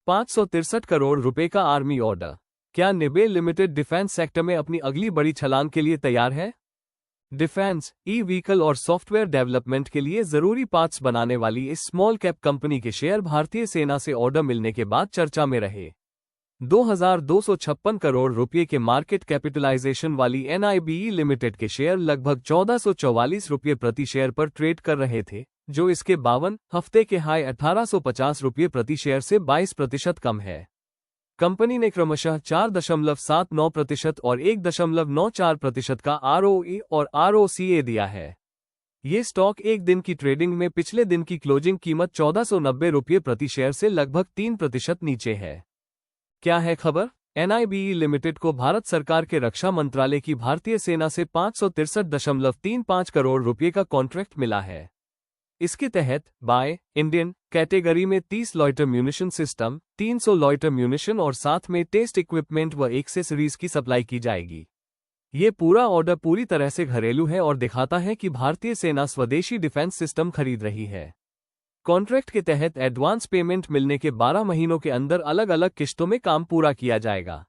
563 करोड़ रुपए का army order. क्या निबे लिमिटेड डिफेंस सेक्टर में अपनी अगली बड़ी छलांग के लिए तैयार है? डिफेंस, ई व्हीकल और सॉफ्टवेयर डेवलपमेंट के लिए जरूरी पार्ट्स बनाने वाली इस स्मॉल कैप कंपनी के शेयर भारतीय सेना से ऑर्डर मिलने के बाद चर्चा में रहे। 2256 करोड़ रुपए के मार्केट कैपिटलाइजेशन वाली एनआईबीई लिमिटेड के शेयर लगभग 1444 रुपये प्रति शेयर पर ट्रेड कर रहे थे, जो इसके 52 हफ्ते के हाई 1850 रुपये प्रति शेयर से 22% कम है। कंपनी ने क्रमशः 4.79% और 1.94% का आरओई और आरओसीए दिया है। ये स्टॉक एक दिन की ट्रेडिंग में पिछले दिन की क्लोजिंग कीमत 1490 रुपये प्रति शेयर से लगभग 3% नीचे है। क्या है खबर? एनआईबीई लिमिटेड को भारत सरकार के रक्षा मंत्रालय की भारतीय सेना से 563.35 करोड़ रुपए का कॉन्ट्रैक्ट मिला है। इसके तहत बाय इंडियन कैटेगरी में 30 लॉयटर म्यूनिशन सिस्टम, 300 लॉयटर म्यूनिशन और साथ में टेस्ट इक्विपमेंट व एक्सेसरीज की सप्लाई की जाएगी। ये पूरा ऑर्डर पूरी तरह से घरेलू है और दिखाता है कि भारतीय सेना स्वदेशी डिफेंस सिस्टम खरीद रही है। कॉन्ट्रैक्ट के तहत एडवांस पेमेंट मिलने के 12 महीनों के अंदर अलग अलग किश्तों में काम पूरा किया जाएगा।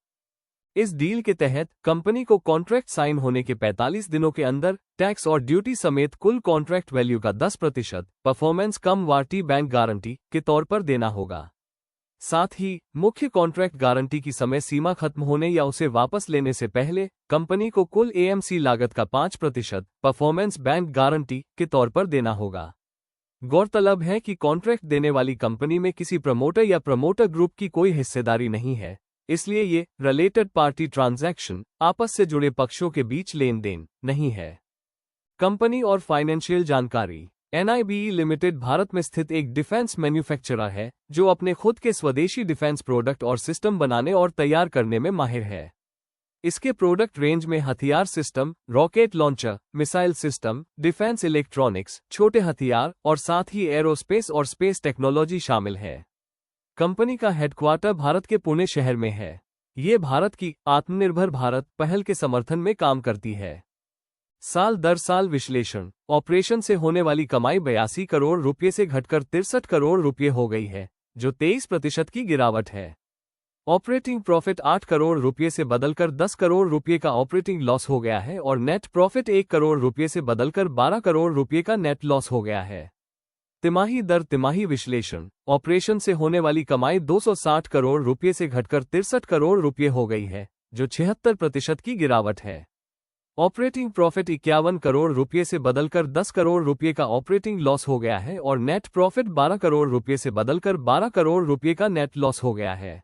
इस डील के तहत कंपनी को कॉन्ट्रैक्ट साइन होने के 45 दिनों के अंदर टैक्स और ड्यूटी समेत कुल कॉन्ट्रैक्ट वैल्यू का 10% परफॉर्मेंस कम वारंटी बैंक गारंटी के तौर पर देना होगा। साथ ही मुख्य कॉन्ट्रैक्ट गारंटी की समय सीमा खत्म होने या उसे वापस लेने से पहले कंपनी को कुल एएमसी लागत का 5% परफॉर्मेंस बैंक गारंटी के तौर पर देना होगा। गौरतलब है कि कॉन्ट्रैक्ट देने वाली कंपनी में किसी प्रमोटर या प्रमोटर ग्रुप की कोई हिस्सेदारी नहीं है, इसलिए ये रिलेटेड पार्टी ट्रांजैक्शन आपस से जुड़े पक्षों के बीच लेन देन नहीं है। कंपनी और फाइनेंशियल जानकारी। एनआईबीई लिमिटेड भारत में स्थित एक डिफेंस मैन्युफैक्चरर है जो अपने खुद के स्वदेशी डिफेंस प्रोडक्ट और सिस्टम बनाने और तैयार करने में माहिर है। इसके प्रोडक्ट रेंज में हथियार system, rocket launcher, missile system, defence electronics, छोटे हथियार और साथ ही एरोस्पेस और स्पेस टेक्नोलॉजी शामिल है। कंपनी का हेडक्वार्टर भारत के पुणे शहर में है। ये भारत की आत्मनिर्भर भारत पहल के समर्थन में काम करती है। साल दर साल विश्लेषण। ऑपरेशन से होने वाली कमाई 82 करोड़ रुपये से घटकर 63 करोड़ रुपये हो गई है, जो 23% की गिरावट है। ऑपरेटिंग प्रॉफिट 8 करोड़ रुपये से बदलकर 10 करोड़ रुपये का ऑपरेटिंग लॉस हो गया है और नेट प्रॉफिट 1 करोड़ रुपये से बदलकर 12 करोड़ रुपये का नेट लॉस हो गया है। तिमाही दर तिमाही विश्लेषण। ऑपरेशन से होने वाली कमाई 260 करोड़ रुपये से घटकर 63 करोड़ रुपये हो गई है, जो 76% की गिरावट है। ऑपरेटिंग प्रॉफिट 51 करोड़ रुपये से बदलकर 10 करोड़ रुपये का ऑपरेटिंग लॉस हो गया है और नेट प्रॉफिट 12 करोड़ रुपये से बदलकर 12 करोड़ रुपये का नेट लॉस हो गया है।